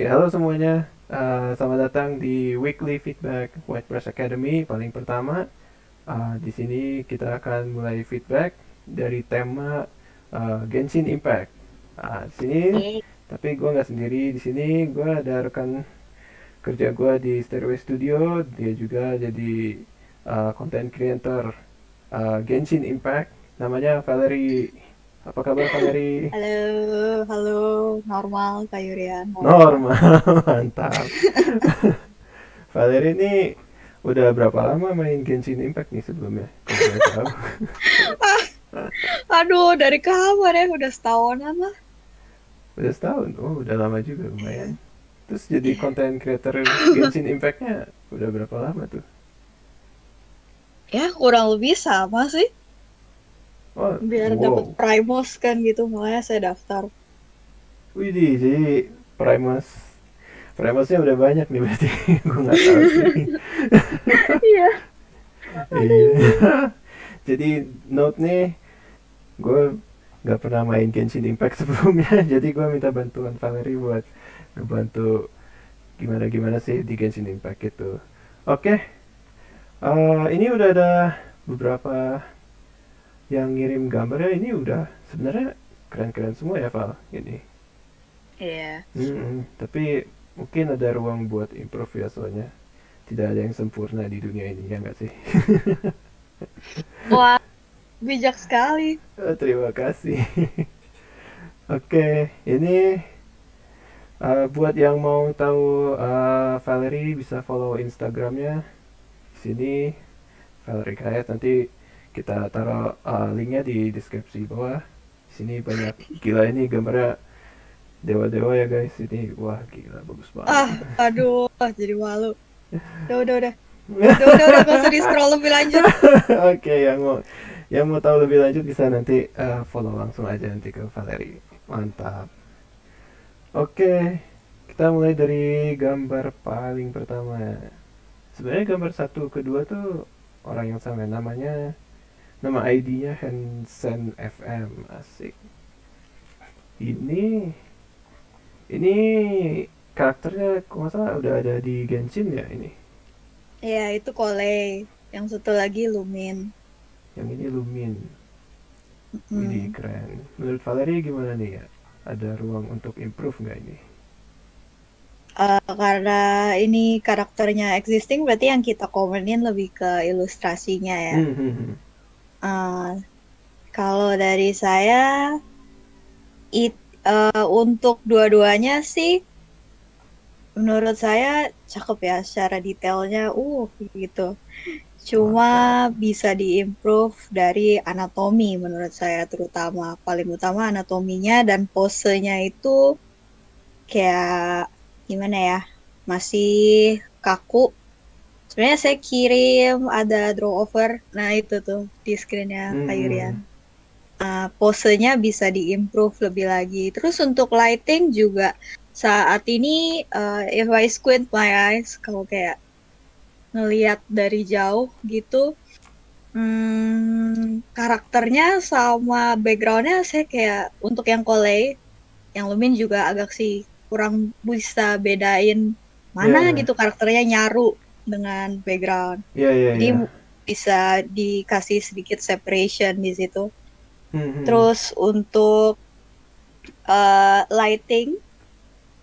Oke, halo semuanya. Selamat datang di Weekly Feedback WordPress Academy. Paling pertama, di sini kita akan mulai feedback dari tema Genshin Impact. Di sini, Oke. tapi gue nggak sendiri. Di sini gue ada rekan kerja gue di Stairway Studio. Dia juga jadi content creator Genshin Impact. Namanya Valerie. Apa kabar Valerie? Halo, halo, normal Kak Yurian, normal. Normal, mantap. Valerie ini udah berapa lama main Genshin Impact nih sebelumnya? Kalau boleh tahu. Ah, aduh, dari kapan ya? Udah setahunan lah. Udah setahun. Oh, udah lama juga lumayan. Iya, Terus jadi iya. content creator Genshin Impact-nya udah berapa lama tuh? Ya, kurang lebih sama sih. Oh, Biar dapet wow. Primos kan gitu, makanya saya daftar. Widih, jadi Primus Primusnya udah banyak nih berarti. Gue nggak tahu sih. Iya, Iya. aduh. Jadi note nih, gue nggak pernah main Genshin Impact sebelumnya. Jadi gue minta bantuan Valerie buat ngebantu gimana gimana sih di Genshin Impact itu. Oke, ini udah ada beberapa yang ngirim gambarnya. Ini udah sebenarnya keren-keren semua ya Val ini. Iya. Tapi mungkin ada ruang buat improve ya, soalnya tidak ada yang sempurna di dunia ini, ya nggak sih? Wah, bijak sekali. Terima kasih. Oke, ini buat yang mau tahu Valerie bisa follow Instagramnya di sini, Valerie Kayat. Nanti kita taruh linknya di deskripsi bawah. Di sini banyak, gila ini gambarnya dewa-dewa ya guys. Ini wah gila bagus banget. Aduh, jadi malu. Udah. Udah, gak usah di-scroll lebih lanjut. Oke, yang mau tahu lebih lanjut bisa nanti follow langsung aja nanti ke Valerie. Mantap. Oke, kita mulai dari gambar paling pertama. Sebenarnya gambar satu kedua tuh orang yang sama, namanya, nama ID-nya Hansen FM. Asik. Ini ini karakternya kok nggak salah udah ada di Genshin ya ini. Iya, itu Kole. Yang satu lagi Lumin. Yang ini Lumin. Widih Hmm. keren. Menurut Valerie gimana nih ya? Ada ruang untuk improve nggak ini? Karena ini karakternya existing, berarti yang kita komenin lebih ke ilustrasinya ya. Hmm, hmm, hmm. Eh, Kalau dari saya, untuk dua-duanya sih, menurut saya cakep ya secara detailnya, gitu. Cuma Mantap. bisa diimprove dari anatomi menurut saya terutama. Paling utama anatominya dan posenya itu kayak gimana ya, masih kaku. Sebenarnya saya kirim ada draw over. Nah, itu tuh di screennya Hmm, Kak hmm. Yurian. Posenya bisa diimprove lebih lagi. Terus untuk lighting juga saat ini, if I squint my eyes, kalau kayak ngelihat dari jauh gitu, karakternya sama backgroundnya saya kayak untuk yang Kolei, yang Lumin juga agak sih kurang bisa bedain mana Ya, gitu karakternya nyaru dengan background. ya, ya, Jadi ya. bisa dikasih sedikit separation di situ. Hmm, hmm. Terus untuk lighting,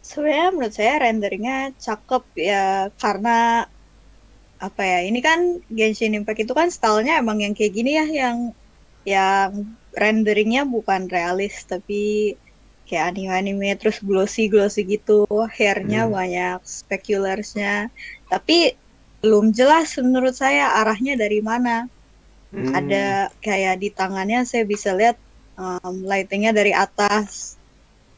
sebenarnya menurut saya renderingnya cakep ya karena apa ya? Ini kan Genshin Impact itu kan stylenya emang yang kayak gini ya, yang renderingnya bukan realis tapi kayak anime-anime terus glossy-glossy gitu, hairnya Hmm. banyak specularsnya. Tapi belum jelas menurut saya arahnya dari mana. Ada Hmm. kayak di tangannya saya bisa lihat lightingnya dari atas.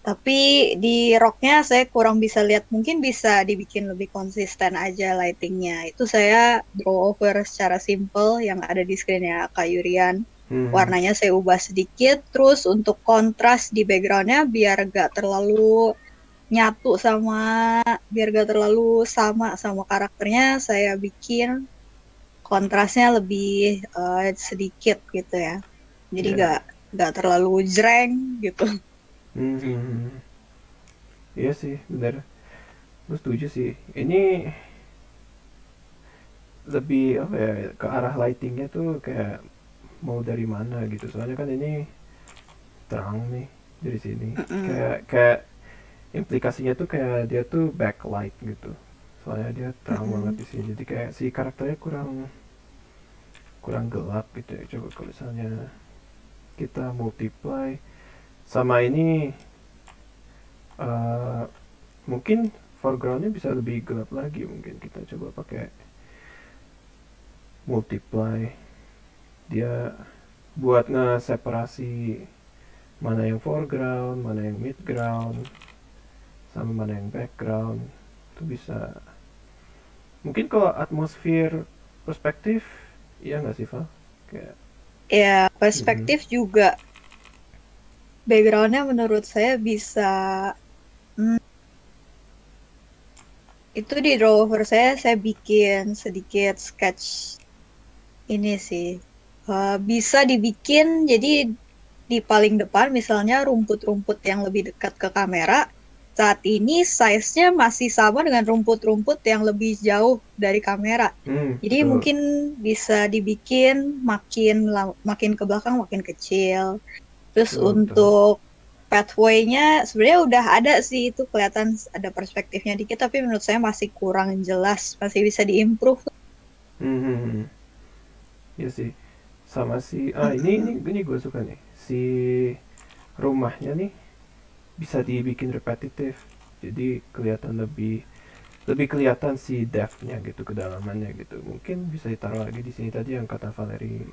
Tapi di rocknya saya kurang bisa lihat. Mungkin bisa dibikin lebih konsisten aja lightingnya. Itu saya draw over secara simple yang ada di screennya Kak Yurian. Hmm, hmm. Warnanya saya ubah sedikit. Terus untuk kontras di backgroundnya nyatu sama, biar gak terlalu sama karakternya, saya bikin kontrasnya lebih sedikit gitu ya. Jadi Ya. gak terlalu jreng gitu. Hmm, hmm, hmm. Iya sih, bener. gue setuju sih. Ini lebih apa ya, ke arah lightingnya tuh kayak mau dari mana gitu. Soalnya kan ini terang nih dari sini. Mm-mm. Kayak implikasinya tuh kayak dia tuh backlight gitu. Soalnya dia terang banget Mm-mm. di sini. Jadi kayak si karakternya kurang kurang gelap gitu ya. Coba kalau misalnya kita multiply sama ini, eh, mungkin foregroundnya bisa lebih gelap lagi. Mungkin kita coba pakai multiply, dia buat nge-separasi mana yang foreground, mana yang midground, sama mana yang background. Itu bisa. Mungkin kalau atmosfer perspektif, iya nggak sih Val? Kayak, Ya, mm-mm. perspektif juga backgroundnya menurut saya bisa, hmm, itu di drawer saya bikin sedikit sketch ini sih. Bisa dibikin jadi di paling depan misalnya rumput-rumput yang lebih dekat ke kamera saat ini size-nya masih sama dengan rumput-rumput yang lebih jauh dari kamera. Jadi Betul. mungkin bisa dibikin makin ke belakang makin kecil. Terus Betul, betul. untuk pathway-nya sebenarnya udah ada sih, itu kelihatan ada perspektifnya dikit tapi menurut saya masih kurang jelas, masih bisa diimprove. Hmm, iya sih. Sama si, ini Mm-mm. gue suka nih. Si rumahnya nih bisa dibikin repetitif. Jadi kelihatan lebih lebih kelihatan si depth-nya gitu, kedalamannya gitu. Mungkin bisa ditaruh lagi di sini tadi yang kata Valerie,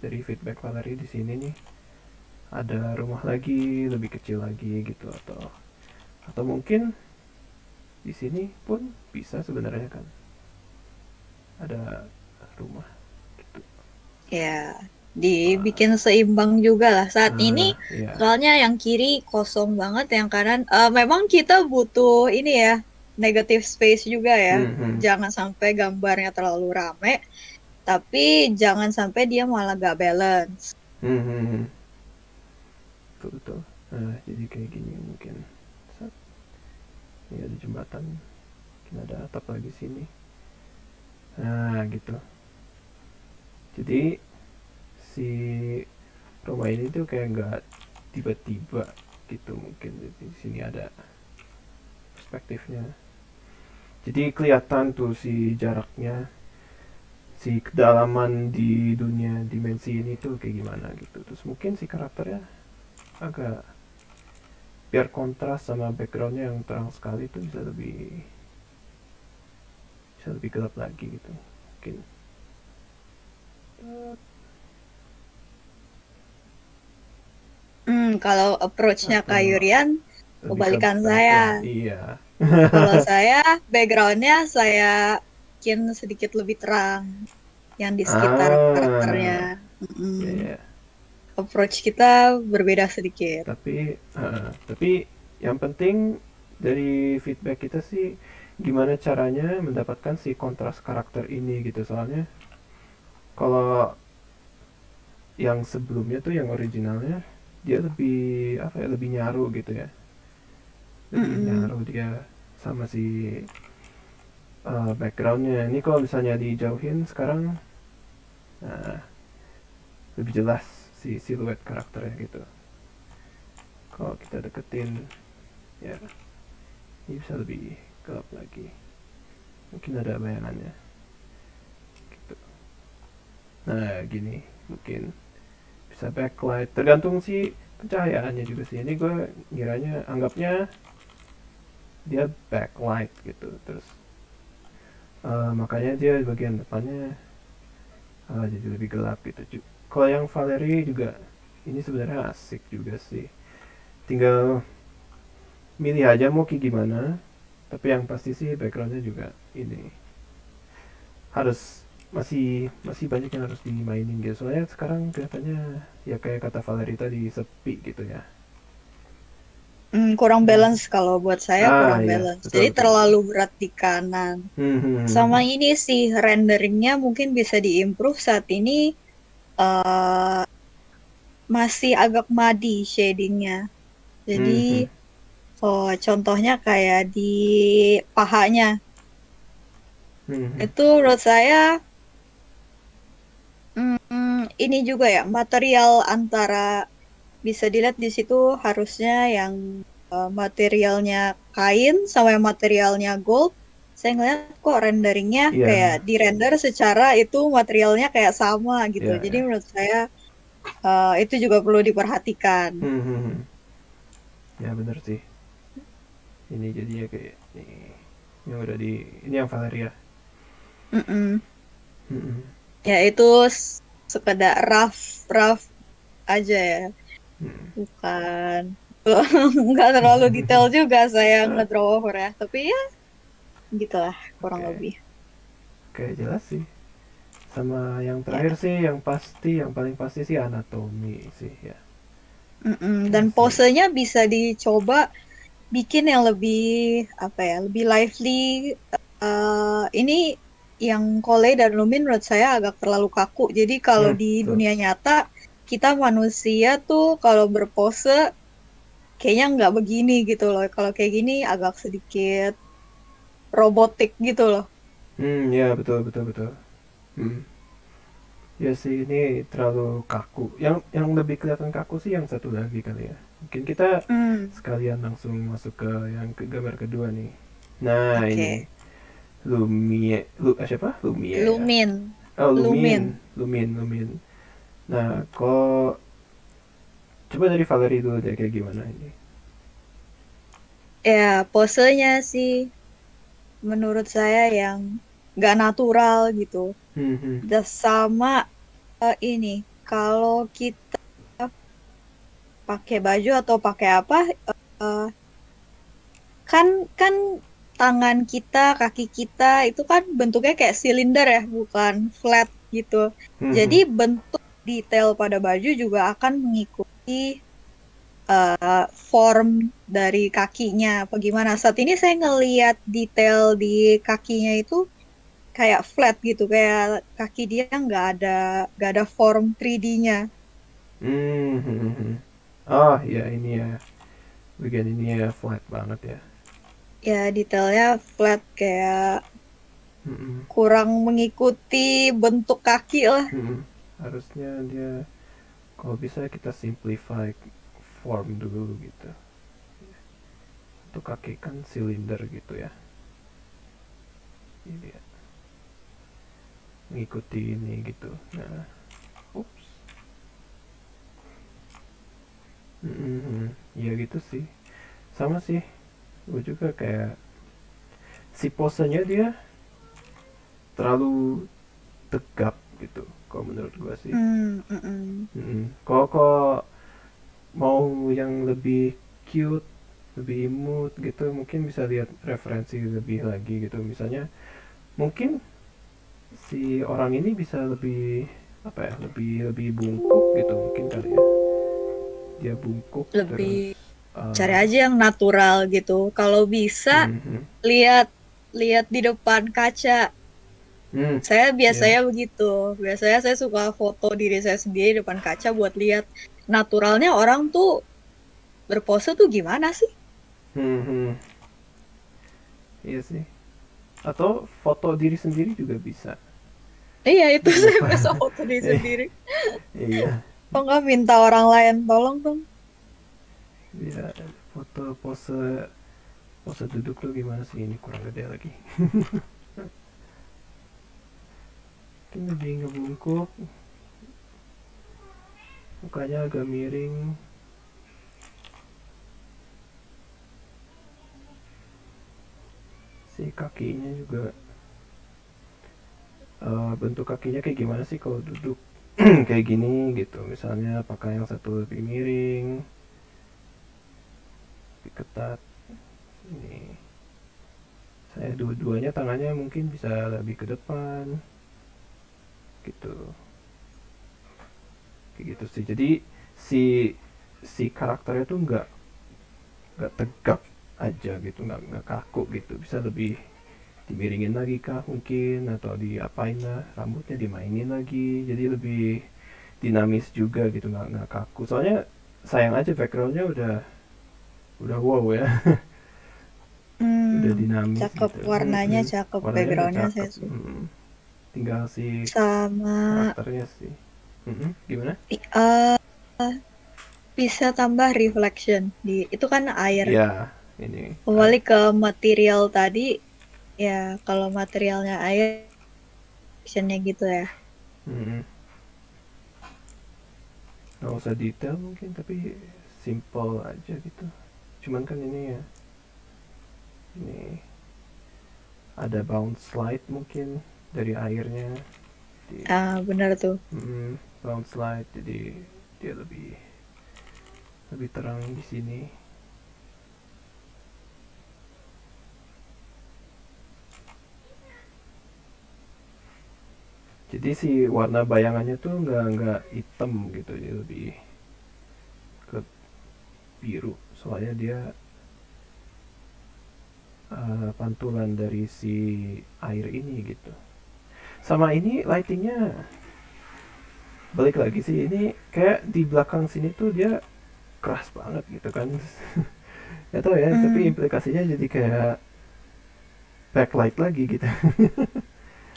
dari feedback Valerie di sini nih, ada rumah lagi lebih kecil lagi gitu, atau mungkin di sini pun bisa sebenarnya kan ada rumah gitu. Ya, dibikin Wah, seimbang juga lah saat ini. iya. Soalnya yang kiri kosong banget, yang kanan. Memang kita butuh ini ya, negative space juga ya. Hmm. Jangan sampai gambarnya terlalu rame, tapi jangan sampai dia malah gak balance. Hmm. Betul, betul. Nah, jadi kayak gini mungkin. Set, ini ada jembatan, mungkin ada atap lagi sini. Nah, gitu. Jadi si rumah ini tuh kayak nggak tiba-tiba gitu, mungkin di sini ada perspektifnya. Jadi kelihatan tuh si jaraknya, si kedalaman di dunia dimensi ini tuh kayak gimana gitu. Terus mungkin si karakternya agak, biar kontras sama backgroundnya yang terang sekali tuh bisa lebih gelap lagi gitu mungkin. Kalau approach-nya Kak Atau Yurian, lebih ke kebalikan saya. background, iya. Kalau saya, background-nya saya bikin sedikit lebih terang, yang di sekitar karakternya. Ah, Mm-mm. ya, ya. Approach kita berbeda sedikit. Tapi yang penting dari feedback kita sih, gimana caranya mendapatkan si kontras karakter ini gitu. Soalnya kalau yang sebelumnya tuh, yang originalnya, dia lebih apa ya, lebih nyaru gitu ya, lebih Mm-mm. nyaru dia sama si, backgroundnya. Ini kalau misalnya dijauhin sekarang, nah, lebih jelas si siluet karakternya gitu. Kalau kita deketin, ya ini bisa lebih gelap lagi, mungkin ada bayangannya gitu. Nah, gini mungkin bisa backlight, tergantung si pencahayaannya juga sih. Ini gue ngiranya, anggapnya dia backlight gitu. Terus, makanya dia bagian depannya, jadi lebih gelap gitu. Kalau yang Valerie juga, ini sebenarnya asik juga sih, tinggal milih aja mau kayak gimana. Tapi yang pasti sih backgroundnya juga ini harus, masih masih banyak yang harus dimainin gitu. Soalnya sekarang kelihatannya ya kayak kata Valerie tadi, sepi gitu ya. Kurang Hmm. balance kalau buat saya, kurang Iya, balance. betul, Jadi betul, betul. terlalu berat di kanan. Sama Hmm. ini sih renderingnya mungkin bisa diimprove saat ini, masih agak muddy shadingnya. Jadi Hmm. Oh, contohnya kayak di pahanya. Mhm. Itu menurut saya ini juga ya material antara bisa dilihat di situ harusnya yang materialnya kain sama yang materialnya gold. Saya ngeliat kok renderingnya kayak Iya, di render secara itu materialnya kayak sama gitu. iya, Jadi iya. menurut saya itu juga perlu diperhatikan. Mhm. Ya bener sih. Ini jadinya kayak ini yang udah di ini yang Valeria. Mm-mm. Mhm. Ya itu sekedar rough aja ya, Mhm. bukan nggak terlalu detail juga saya nge-draw over ya. Tapi ya gitulah kurang Oke, lebih. kayak jelas sih. Sama yang Ya. terakhir sih, yang pasti, yang paling pasti sih anatomi sih ya. Mm-mm. Dan Kayak sih. posenya bisa dicoba bikin yang lebih apa ya, lebih lively. Ini yang Kole dan Lumin menurut saya agak terlalu kaku. Jadi kalau di Tuh. dunia nyata kita manusia tuh kalau berpose kayaknya nggak begini gitu loh. Kalau kayak gini agak sedikit robotik gitu loh. Ya betul betul betul. Hmm. Ya sih ini terlalu kaku. Yang lebih kelihatan kaku sih yang satu lagi kali ya. Mungkin kita Hmm, sekalian langsung masuk ke yang ke gambar kedua nih. Nah ini oke. Siapa? Lumie ya. Lumin, Oh Lumin. Lumin. Nah kok coba dari Valerie dulu deh kayak gimana ini. Ya, posenya sih menurut saya yang nggak natural gitu. Hmm. Dan sama ini, kalau kita pakai baju atau pakai apa, eh, kan kan tangan kita, kaki kita itu kan bentuknya kayak silinder ya, bukan flat gitu. Jadi Hmm. bentuk detail pada baju juga akan mengikuti form dari kakinya. Apa gimana? Saat ini saya ngeliat detail di kakinya itu kayak flat gitu, kayak kaki dia nggak ada form 3D-nya. Hmm. Oh ya ini ya. Bagian ini ya flat banget ya. Ya detailnya flat kayak Hmm. kurang mengikuti bentuk kaki lah. Hmm. Harusnya dia kalau bisa kita simplify form dulu gitu. Untuk kaki kan silinder gitu ya. Ini ya. Mengikuti ini gitu. Nah, ups. Ya gitu sih. Sama sih. Gue juga kayak si posenya dia terlalu tegap gitu. Kalau menurut gue sih. Hmm, mm-mm. Kalau mau yang lebih cute, lebih imut gitu, mungkin bisa lihat referensi lebih lagi gitu. Misalnya mungkin si orang ini bisa lebih apa ya, lebih lebih bungkuk gitu mungkin kali ya. Dia bungkuk Lebih terus cari uh, aja yang natural gitu. Kalau bisa mhm. lihat lihat di depan kaca. Hmm, Saya ya. biasanya begitu. Biasanya saya suka foto diri saya sendiri di depan kaca buat lihat naturalnya orang tuh berpose tuh gimana sih? Hmm. Iya sih. Atau foto diri sendiri juga bisa. Iya, itu Jadi saya apa? biasa foto diri sendiri. Iya. Kok nggak minta orang lain tolong dong? Ya, foto pose pose duduk tuh gimana sih ini kurang gede lagi. Mungkin lebih ngebungkuk, mukanya agak miring, si kakinya juga bentuk kakinya kayak gimana sih kalau duduk kayak gini gitu. Misalnya pakai yang satu lebih miring, lebih ketat. Ini saya dua-duanya tangannya mungkin bisa lebih ke depan gitu. Kayak gitu sih. Jadi si si karakternya tuh nggak tegap aja gitu, nggak kaku gitu. Bisa lebih dimiringin lagi kah mungkin atau diapain lah, rambutnya dimainin lagi jadi lebih dinamis juga gitu, nggak kaku soalnya sayang aja backgroundnya udah wow ya. Udah dinamis Cakep gitu. warnanya, cakep Warnanya udah backgroundnya saya cakep. suka. Tinggal si Sama karakternya sih. Gimana? eh, bisa tambah reflection di itu kan air. Ya, ini Kembali ke material tadi, ya kalau materialnya air, actionnya gitu ya. mm, nggak usah detail mungkin, tapi simple aja gitu. Cuman kan ini ya, ini ada bounce slide mungkin dari airnya. Benar tuh. Bounce slide, jadi dia lebih lebih terang di sini. Jadi si warna bayangannya tuh nggak hitam gitu, dia lebih ke biru. Soalnya dia pantulan dari si air ini gitu. Sama ini lightingnya balik lagi sih, ini kayak di belakang sini tuh dia keras banget gitu kan. Gak tau ya, tapi implikasinya jadi kayak backlight lagi gitu.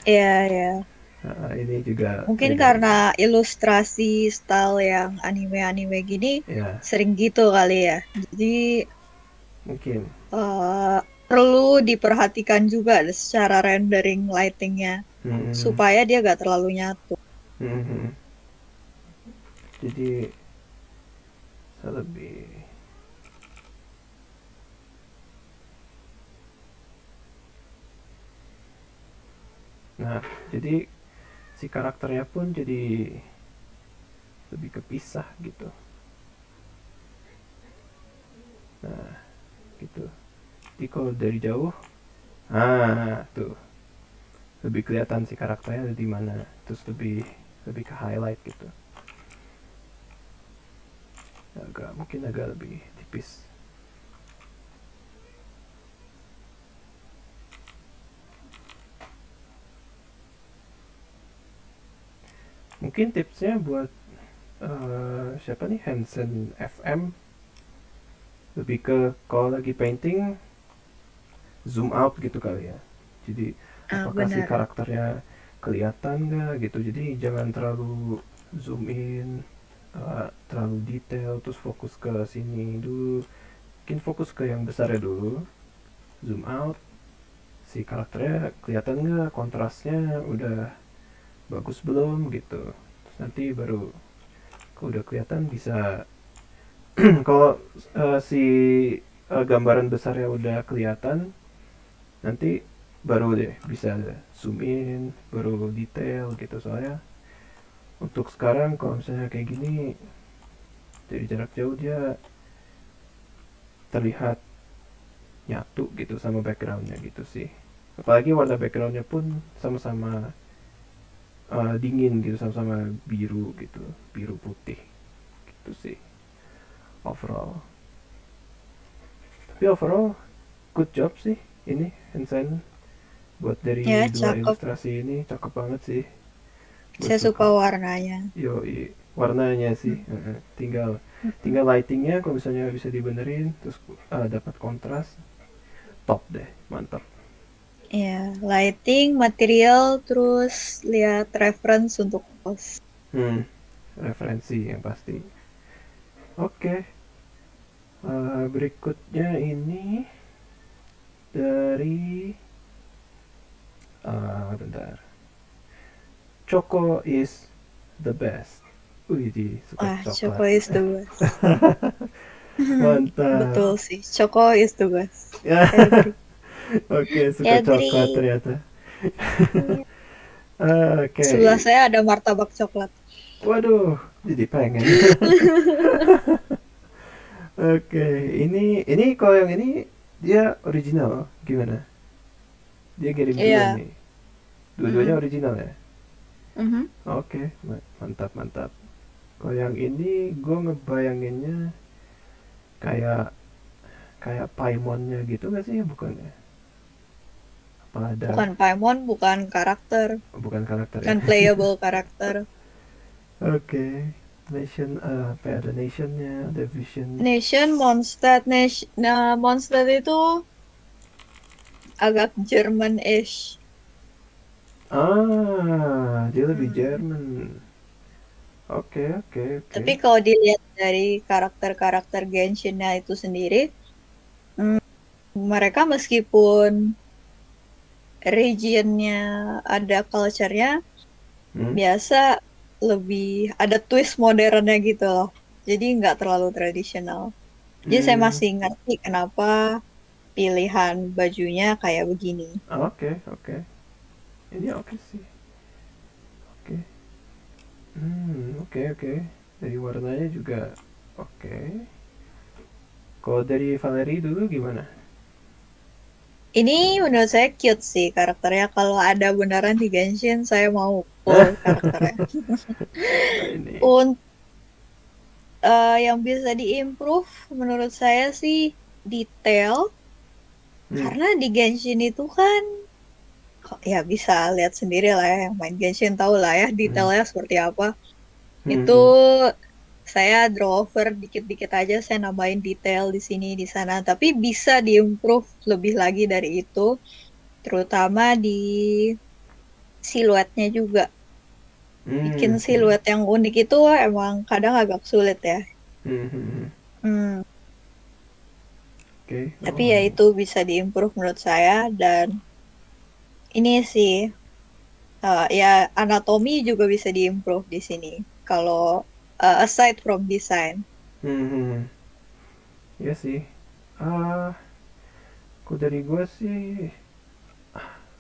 Iya, ya. Ini juga Mungkin beda karena ini. ilustrasi style yang anime-anime gini Ya, sering gitu kali ya. Jadi mungkin. eh, perlu diperhatikan juga secara rendering lightingnya Hmm, supaya dia gak terlalu nyatu. hmm, hmm. Jadi saya lebih. Nah, jadi si karakternya pun jadi lebih kepisah gitu. Nah, gitu. Jadi kalau dari jauh, tuh lebih kelihatan si karakternya ada di mana. Terus lebih lebih ke highlight gitu. Mungkin agak lebih tipis. Mungkin tipsnya buat siapa nih, Hansen FM, lebih ke kalau lagi painting zoom out gitu kali ya. Jadi apakah si Benar. karakternya kelihatan nggak gitu. Jadi jangan terlalu zoom in, terlalu detail terus fokus ke sini dulu. Mungkin fokus ke yang besarnya dulu, zoom out, si karakternya kelihatan nggak, kontrasnya udah bagus belum gitu. Terus nanti baru kalau udah kelihatan bisa kalau si gambaran besarnya udah kelihatan, nanti baru deh bisa zoom in, baru detail gitu. Soalnya untuk sekarang kalau misalnya kayak gini dari jarak jauh dia terlihat nyatu gitu sama backgroundnya gitu sih. Apalagi warna backgroundnya pun sama-sama dingin gitu, sama-sama biru gitu, biru putih gitu sih overall. Tapi overall good job sih ini Hansen, buat Ya, dari dua cakep. ilustrasi ini cakep banget sih. Gue Saya suka suka. warnanya. Yo, warnanya sih. Hmm. Tinggal Mm-mm. tinggal lightingnya kalau misalnya bisa dibenerin, terus dapat kontras, top deh, mantap. Ya, lighting, material, terus lihat reference untuk post. Referensi yang pasti. Oke, berikutnya ini dari bentar. Choco is the best. Wih, suka Choco coklat. is the best. Mantap. Betul sih, Choco is the best. Ya, Agree. oke, suka coklat Agree. ternyata. Iya. Sebelah Oke, saya ada martabak coklat. waduh, jadi pengen. Oke, ini kalau yang ini dia original gimana? Dia kirim dua Iya. nih. Dua-duanya Mm. original ya? Mhm. Oke, mantap mantap. Kalau yang ini gue ngebayanginnya kayak kayak Paimonnya gitu gak sih? Bukan ya? Apa ada? Bukan Paimon, bukan karakter. Bukan karakter ya? Bukan playable karakter. Oke. Nation, apa ya, ada nationnya, ada vision. Nation, Mondstadt, nah Mondstadt itu agak German-ish. Dia lebih Hmm. Jerman. Oke, oke, oke. Tapi kalau dilihat dari karakter-karakter Genshin-nya itu sendiri, hmm, mereka meskipun regionnya ada culture-nya, Hmm? biasa lebih ada twist modernnya gitu loh. Jadi nggak terlalu tradisional. Jadi saya Hmm. masih ngerti kenapa pilihan bajunya kayak begini. Oke, oke. Ini oke sih. Oke. Oke, oke. Dari warnanya juga oke. Kalau dari Valerie dulu gimana? Ini menurut saya cute sih karakternya. Kalau ada beneran di Genshin, saya mau full karakternya. Ini. Untuk yang bisa diimprove, menurut saya sih detail. Hmm. Karena di Genshin itu kan, ya bisa lihat sendiri lah ya, yang main Genshin tahu lah ya Hmm. detailnya seperti apa. Hmm. Itu Hmm. saya draw over dikit-dikit aja, saya nambahin detail di sini di sana. Tapi bisa diimprove lebih lagi dari itu, terutama di siluetnya juga. Bikin Hmm. Hmm. siluet yang unik itu emang kadang agak sulit ya. Hmm. Hmm. Hmm, Oke. tapi Oh, ya ini. itu bisa diimprove menurut saya. Dan ini sih ya anatomi juga bisa diimprove di sini. Kalau aside from design. Hmm. Hmm. Ya sih. Ah, kok dari gue sih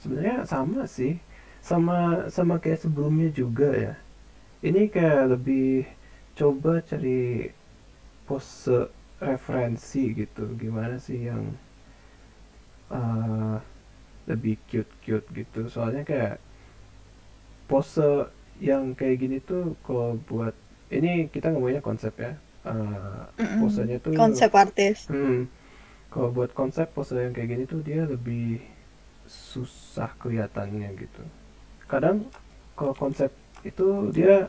sebenarnya sama sih. Sama sama kayak sebelumnya juga ya. Ini kayak lebih coba cari pose referensi gitu. Gimana sih yang ah, lebih cute-cute gitu. Soalnya kayak pose yang kayak gini tuh kalau buat ini kita ngomongnya konsep ya. Posenya Mm-mm. tuh Konsep artis. kalau buat konsep pose yang kayak gini tuh dia lebih susah kelihatannya gitu. Kadang kalau konsep itu dia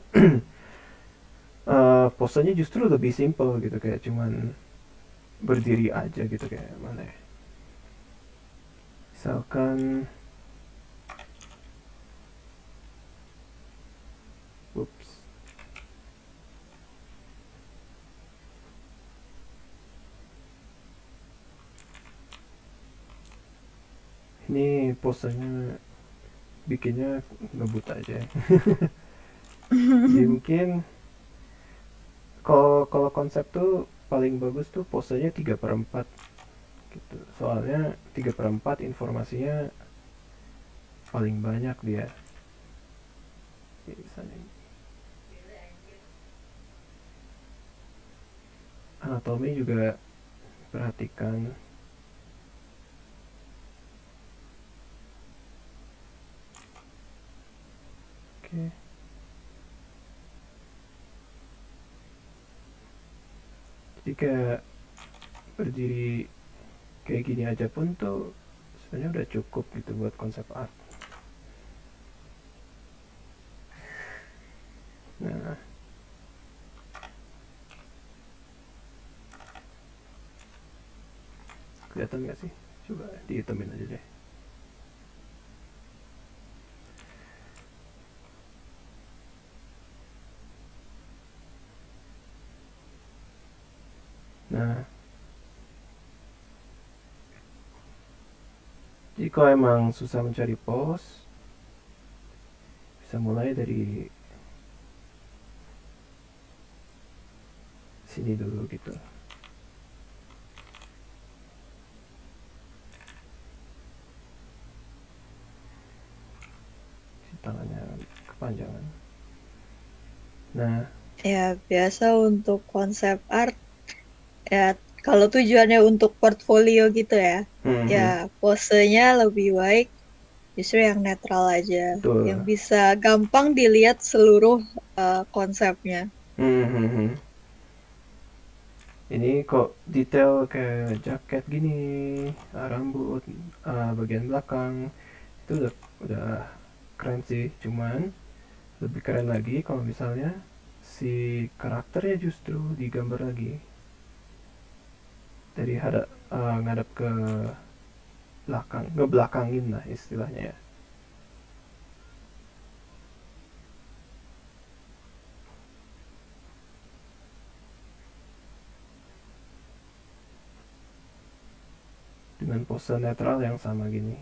posenya justru lebih simple gitu kayak cuman berdiri aja gitu kayak mana ya. Misalkan ups, ini posenya bikinnya ngebut aja. Jadi mungkin kalau kalau konsep tuh paling bagus tuh posenya 3/4 gitu. Soalnya 3/4 informasinya paling banyak dia. Misalnya anatomi juga perhatikan. Oke. Jadi kayak berdiri kayak gini aja pun tuh sebenarnya udah cukup gitu buat konsep art. Nah, kelihatan nggak sih? Coba dihitamin aja deh. Nah, jadi kalau emang susah mencari pose, bisa mulai dari sini dulu gitu. Si tangannya kepanjangan. Nah, Ya biasa untuk konsep art ya kalau tujuannya untuk portfolio gitu ya. Ya hmm, posenya lebih baik justru yang netral aja, yang betul. bisa gampang dilihat seluruh konsepnya. Hmm. Ini kok detail kayak jaket gini, rambut, bagian belakang itu udah keren sih. Cuman lebih keren lagi kalau misalnya si karakternya justru digambar lagi dari ngadap ke belakang, ngebelakangin lah istilahnya ya. Dengan pose netral yang sama gini.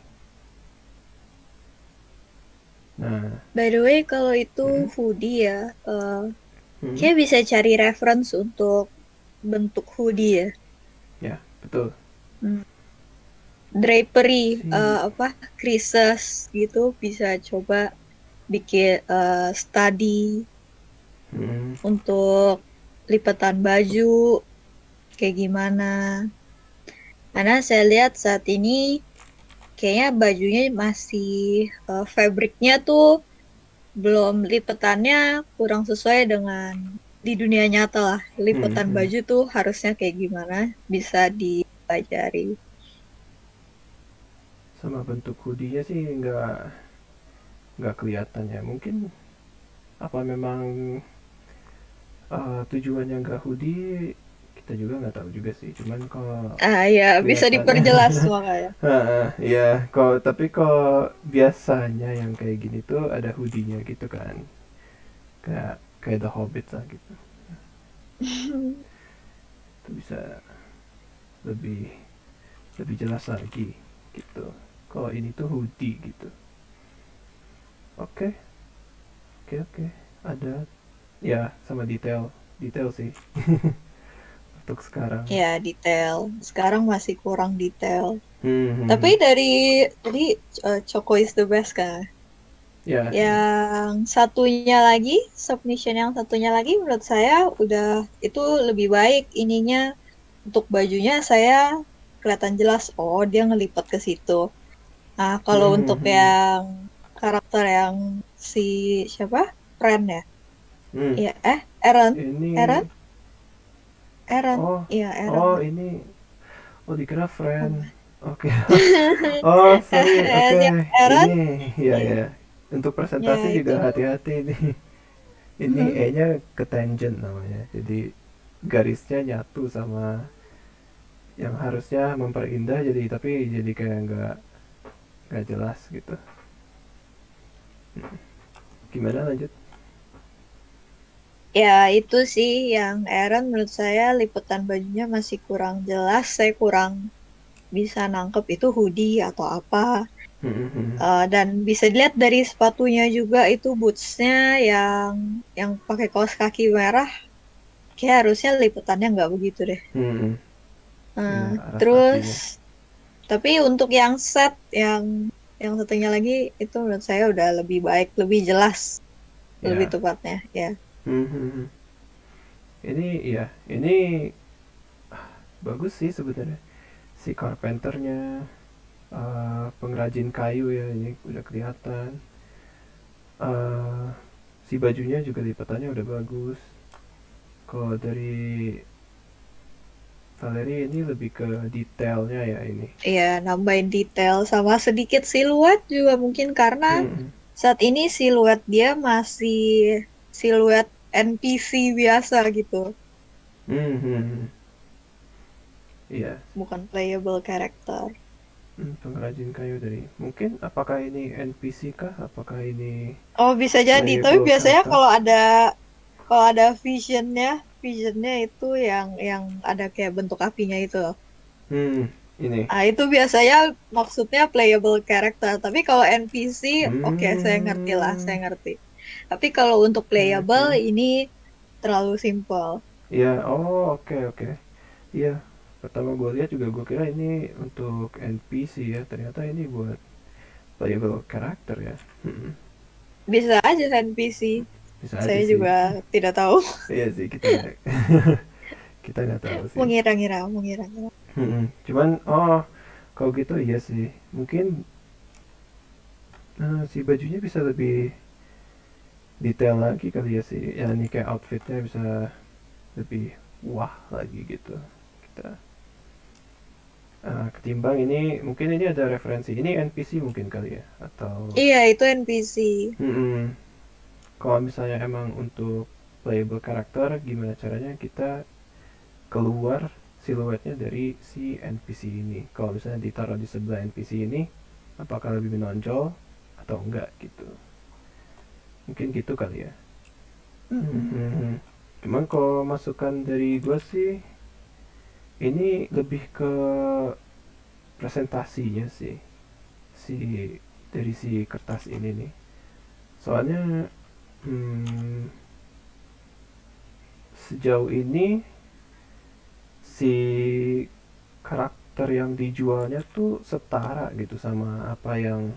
Nah, By the way, kalau itu hmm, hoodie ya, hmm, kayak bisa cari reference untuk bentuk hoodie ya. ya betul. Hmm. Drapery, Si, apa, creases gitu bisa coba bikin study hmm, untuk lipatan baju kayak gimana. Karena saya lihat saat ini kayaknya bajunya masih fabriknya tuh belum lipetannya kurang sesuai dengan di dunia nyata lah. hmm, Lipetan hmm. baju tuh harusnya kayak gimana bisa dipelajari. Sama bentuk hoodie-nya sih nggak kelihatan ya. Mungkin apa memang tujuannya nggak hoodie, kita juga nggak tahu juga sih. Cuman kalau Ah ya, bisa kelihatannya diperjelas makanya. ya kalau biasanya yang kayak gini tuh ada hoodie-nya gitu kan, kayak kayak The Hobbit lah gitu. Itu bisa lebih lebih jelas lagi gitu. Kalau ini tuh hoodie gitu. Oke, oke, ada ya sama detail detail sih untuk sekarang. Ya, detail. Sekarang masih kurang detail. Hmm, hmm, Tapi hmm. tadi Choco is the best kan. Ya, ya. Yang satunya lagi, submission yang satunya lagi menurut saya udah itu lebih baik ininya untuk bajunya saya kelihatan jelas. Oh, dia ngelipat ke situ. Nah, Hmm, kalau hmm, untuk hmm. yang karakter yang si siapa? Ren ya? Hmm. Iya, Eren. Eren? Ini Eren. oh Iya, Eren. oh ini oh dikira friend. Apa? Oke. Oh, sorry. Oke. Yang Eren? Ini ya Iya, ya. Untuk presentasi ya itu. juga hati-hati nih. Ini E-nya ke tangent namanya. Jadi garisnya nyatu sama yang harusnya memperindah jadi tapi jadi kayak nggak jelas gitu. Gimana lanjut? Ya, itu sih yang Eren menurut saya liputan bajunya masih kurang jelas. Saya kurang bisa nangkep itu hoodie atau apa. Dan bisa dilihat dari sepatunya juga itu bootsnya yang pakai kaos kaki merah. Kayak harusnya liputannya nggak begitu deh. Ya Eh, aras terus, kakinya. tapi untuk yang set yang satunya lagi itu menurut saya udah lebih baik, lebih jelas, lebih Ya. tepatnya. Ya, Ini ya, ini bagus sih sebenarnya. Si carpenternya, pengrajin kayu ya ini udah kelihatan. Si bajunya juga lipatannya udah bagus. Kalau dari Valerie ini lebih ke detailnya ya ini. ya nambahin detail sama sedikit siluet juga mungkin karena Hmm, saat ini siluet dia masih siluet NPC biasa gitu, hmm, hmm, hmm. Iya. bukan playable character. Pengrajin kayu dari mungkin apakah ini NPC kah? Apakah ini Oh, bisa jadi, tapi playable biasanya karakter? kalau ada visionnya itu yang ada kayak bentuk apinya itu. Ini. Ah, itu biasanya maksudnya playable character. Tapi kalau NPC, oke, saya ngerti lah, Hmm, saya ngerti. Tapi kalau untuk oke, playable, oke. ini terlalu simple. Iya, oh oke, oke. Iya, pertama gue lihat juga gue kira ini untuk NPC ya, ternyata ini buat playable karakter ya. Bisa aja NPC. Bisa aja Saya sih. juga tidak tahu. Iya sih kita kita nggak tahu sih. Mengira-ngira, mengira-ngira. Cuman kalau gitu iya sih. Mungkin si bajunya bisa lebih detail lagi kali ya sih. Ya ini kayak outfitnya bisa lebih wah lagi gitu. Kita ketimbang ini mungkin ini ada referensi. Ini NPC mungkin kali ya atau Iya, itu NPC. kalau misalnya emang untuk playable karakter, gimana caranya kita keluar siluetnya dari si NPC ini. Kalau misalnya ditaruh di sebelah NPC ini, apakah lebih menonjol atau enggak gitu. Mungkin gitu kali ya. Cuman kalau masukan dari gue sih, ini lebih ke presentasinya sih, si dari si kertas ini nih. Soalnya sejauh ini si karakter yang dijualnya tuh setara gitu sama apa yang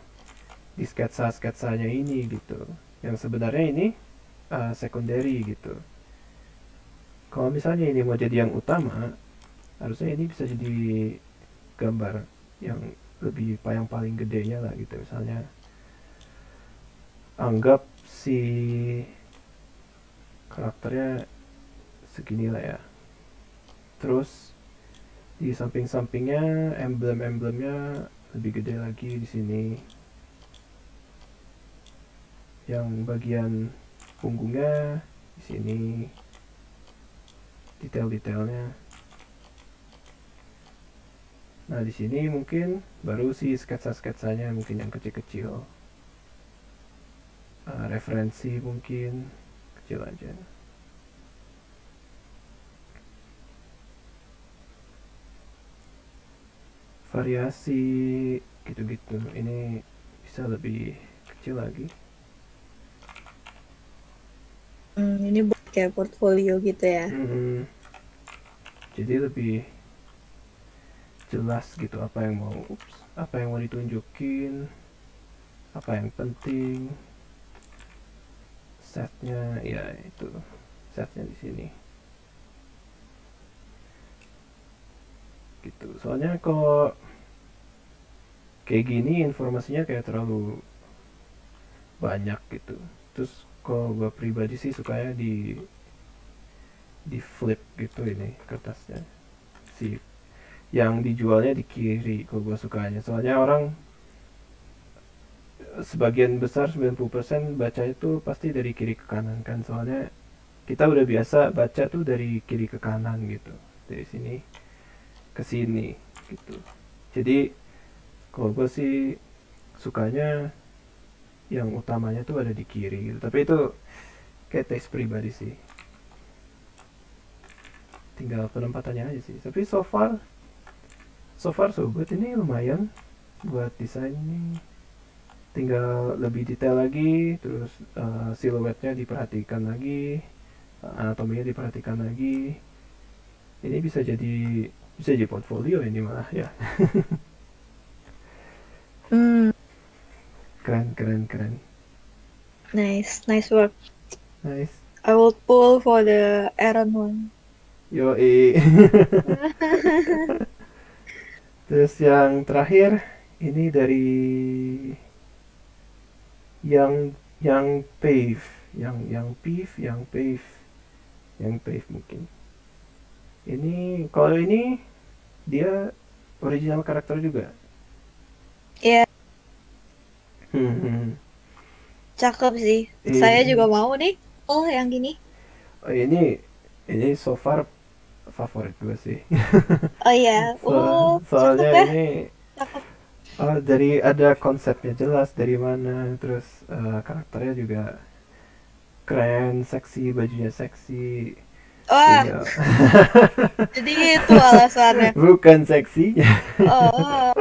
di sketsa-sketsanya ini gitu. Yang sebenarnya ini secondary gitu. Kalau misalnya ini mau jadi yang utama, harusnya ini bisa jadi gambar yang lebih yang paling gedenya lah gitu. Misalnya anggap si karakternya segini lah ya. Terus di samping-sampingnya emblem-emblemnya lebih gede lagi di sini. Yang bagian punggungnya di sini, detail-detailnya. Nah di sini mungkin baru si sketsa-sketsanya mungkin yang kecil-kecil. Referensi mungkin kecil aja. Variasi gitu-gitu. Ini bisa lebih kecil lagi. Ini buat kayak portfolio gitu ya. Jadi lebih jelas gitu apa yang mau ditunjukin, apa yang penting. Setnya ya itu, setnya di sini. Gitu. Soalnya kalau kayak gini informasinya kayak terlalu banyak gitu. Terus kalau gue pribadi sih sukanya di flip gitu ini kertasnya. Si yang dijualnya di kiri kalau gue sukanya. Soalnya orang sebagian besar 90% baca itu pasti dari kiri ke kanan kan. Soalnya kita udah biasa baca tuh dari kiri ke kanan gitu. Dari sini ke sini gitu. Jadi kalau gue sih sukanya yang utamanya tuh ada di kiri gitu. Tapi itu kayak taste pribadi sih. Tinggal penempatannya aja sih. Tapi so far so good, ini lumayan buat desain ini. Tinggal lebih detail lagi, terus siluetnya diperhatikan lagi, anatominya diperhatikan lagi. Ini bisa jadi portfolio ini malah ya. Keren. Nice work. Nice. I will pull for the Aaron one. Yoi. Terus yang terakhir ini dari yang pave, yang pave mungkin. Ini kalau ini dia original karakter juga. Iya. Hmm. Cakep sih. Saya juga mau nih. Oh, yang gini. Oh, ini so far favorit gue sih. Oh iya. Soalnya Cakep ya. ini Cakep. dari ada konsepnya jelas dari mana, terus karakternya juga keren, seksi, bajunya seksi. Wah, Tinggal jadi itu alasannya. bukan seksinya, Oh,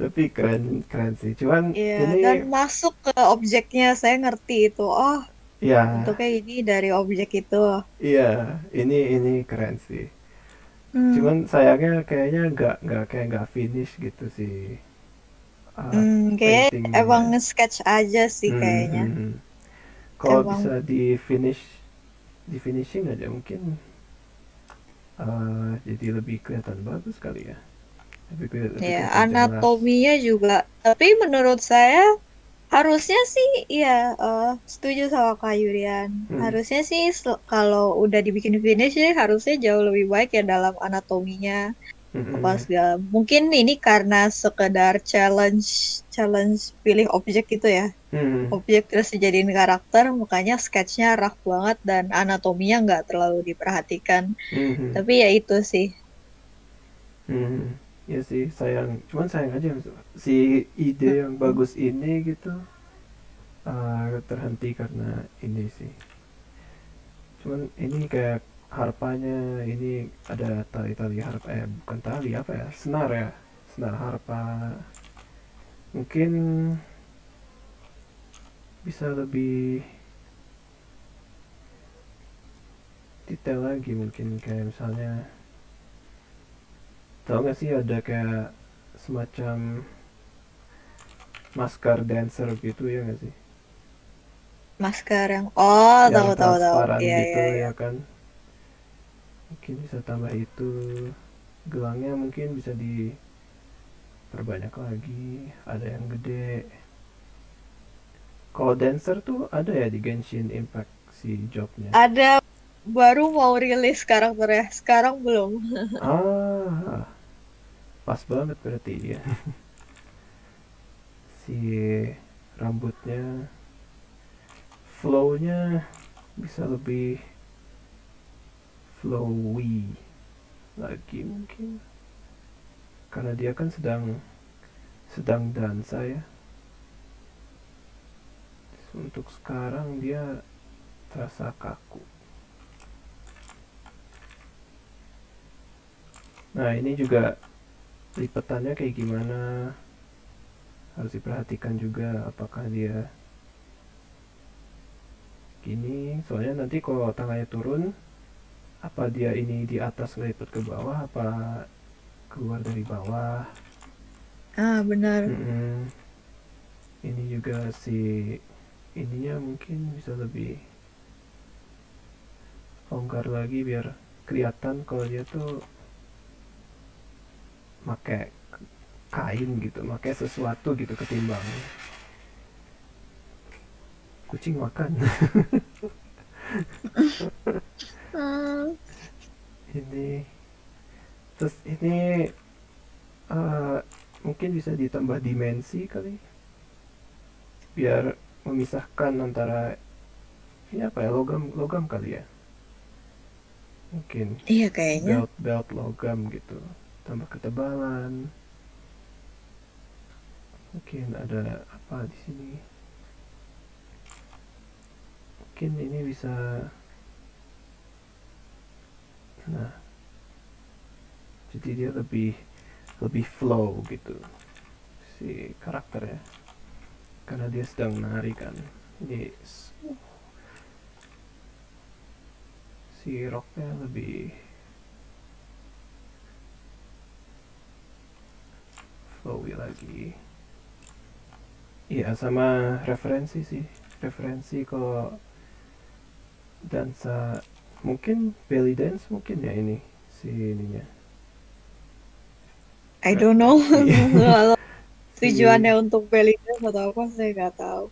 tapi keren sih. Cuman iya. Dan ini masuk ke objeknya, saya ngerti itu. Oh, ya, bentuknya ini dari objek itu. iya, ini keren sih. Cuman sayangnya kayaknya nggak finish gitu sih, Kayak emang paintingnya. nge-sketch aja sih kayaknya. Kalau Emang, bisa di finishing aja mungkin jadi lebih kelihatan bagus kali ya. Lebih ya kelihatan jelas. anatominya juga. Tapi menurut saya harusnya sih, iya, setuju sama Kak Yurian. Hmm. Harusnya sih kalau udah dibikin finish sih harusnya jauh lebih baik ya dalam anatominya. apa Mm-mm. segala. Mungkin ini karena sekedar challenge challenge pilih objek gitu ya. Mm-mm. Objek terus dijadiin karakter, makanya sketsnya rough banget dan anatominya nggak terlalu diperhatikan. Mhm. Tapi ya itu sih. Mhm. Ya sih, cuman sayang aja si ide yang Hmm. bagus ini gitu terhenti karena ini sih. Cuman ini kayak harpanya ini ada tali-tali harpa, bukan tali, apa ya, senar ya, senar harpa. Mungkin bisa lebih detail lagi, mungkin kayak misalnya, tau gak sih ada kayak semacam maskar dancer gitu ya gak sih, Masker yang oh yang tahu tahu tahu. transparan Iya iya gitu iya. ya kan. Mungkin bisa tambah itu, gelangnya mungkin bisa diperbanyak lagi, ada yang gede. Kalau dancer tuh ada ya di Genshin Impact si jobnya. Ada baru mau rilis karakternya. Sekarang belum. Ah, pas banget berarti ya. Si rambutnya, flownya bisa lebih flowy lagi mungkin. Karena dia kan sedang sedang dansa ya. Untuk sekarang dia terasa kaku. Nah ini juga lipetannya kayak gimana, harus diperhatikan juga apakah dia gini, soalnya nanti kalau tangannya turun, apa dia ini di atas ngelipet ke bawah, apa keluar dari bawah. Ah benar. Mm-mm. Ini juga si ininya mungkin bisa lebih longgar lagi biar kelihatan kalau dia tuh make kain gitu, make sesuatu gitu, ketimbang kucing makan. Hmm, Ini terus ini eh, mungkin bisa ditambah dimensi kali, biar memisahkan antara ini apa ya, logam logam kali ya, mungkin iya kayaknya. belt belt logam gitu, tambah ketebalan. Mungkin ada apa di sini, mungkin ini bisa, nah jadi dia lebih lebih flow gitu si karakternya, karena dia sedang menari kan. Ini si rocknya lebih flowy lagi. Iya, sama referensi sih, referensi kalau dansa, mungkin belly dance mungkin ya ini, si ininya I don't know. referensi. Kalau Si tujuannya untuk belly dance atau apa saya nggak tahu.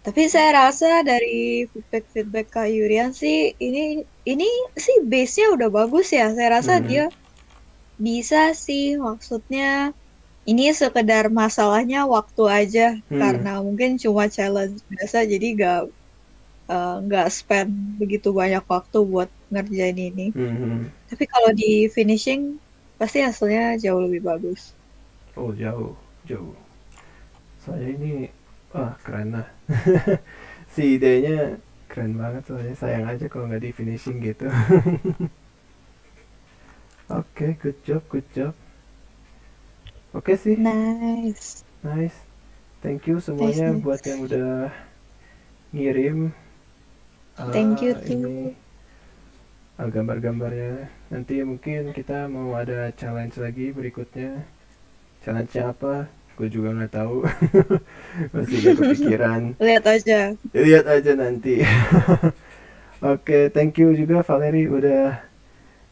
Tapi saya rasa dari feedback-feedback Kak Yurian sih ini sih base-nya udah bagus ya. Saya rasa dia hmm, bisa sih maksudnya ini sekedar masalahnya waktu aja hmm, karena mungkin cuma challenge biasa jadi nggak spend begitu banyak waktu buat ngerjain ini. hmm, hmm. Tapi kalau di finishing pasti hasilnya jauh lebih bagus. Oh jauh jauh, soalnya ini wah keren lah. Si idenya keren banget, soalnya sayang aja kalau nggak di finishing gitu. Oke, okay, good job good job. Oke okay sih, Nice, nice. Thank you nice, semuanya buat nice. yang udah ngirim Thank you ini too. gambar-gambarnya. Nanti mungkin kita mau ada challenge lagi berikutnya. Challenge-nya apa? Gue juga nggak tahu. Masih gak kepikiran. Lihat aja. Lihat aja nanti. Oke, thank you juga Valerie udah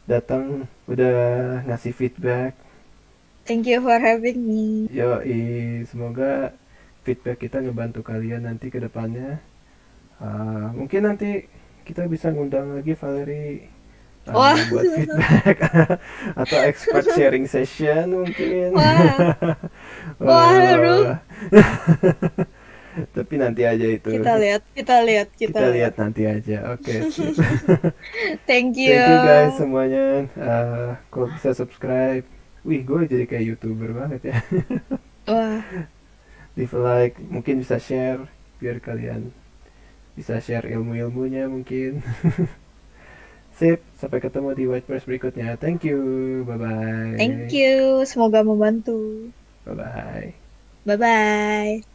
datang, udah ngasih feedback. Thank you for having me. Yoi, semoga feedback kita ngebantu kalian nanti ke depannya. Mungkin nanti kita bisa ngundang lagi Valerie Wah, buat feedback atau expert sharing session mungkin. wah, wah, aduh. Wah, tapi nanti aja itu. Kita lihat, kita lihat, kita Kita lihat. lihat nanti aja. Oke, sip. Thank Thank you guys you. semuanya. Kalau bisa subscribe. Wih, gue jadi kayak YouTuber banget ya. Wah, Leave a like, mungkin bisa share biar kalian bisa share ilmu-ilmunya mungkin. Sip, sampai ketemu di White Press berikutnya. Thank you. Bye thank bye. you. Semoga membantu. Bye bye. Bye-bye.